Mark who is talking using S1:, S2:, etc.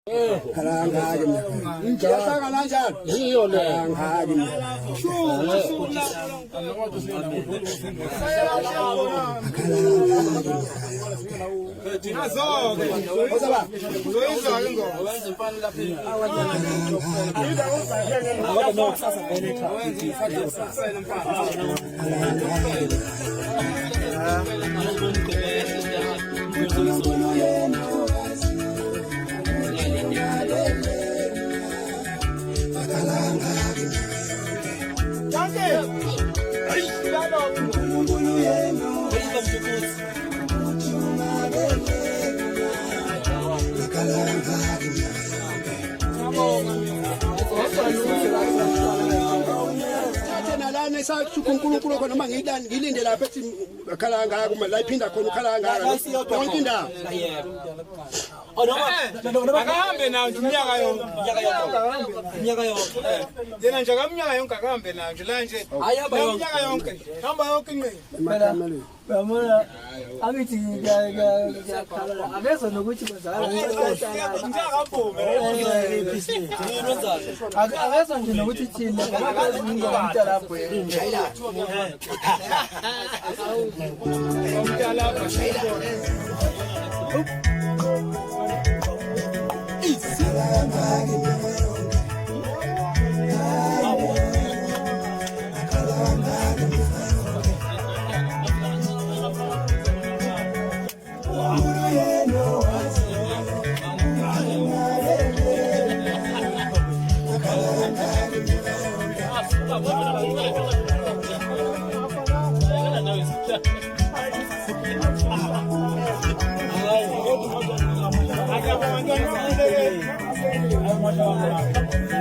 S1: Kalangaki ngiyahlanga kanjani yiyo le kalangaki nalana esakhunkulunkulu khona uma ngilinde lapha ethi khalanga kuma la iphinda khona ukhalanga yonke indawo
S2: akahambe nayo iminyaka yonke yena nje akamnyaka yonke akahambe nayo nje la nje iminyaka yonke hamba yonke inqini
S3: Bamona angithi ngiyakhala akezo nokuthi bazala akezo nje nokuthi thina akazi ngomntana lapho yena
S2: I got one.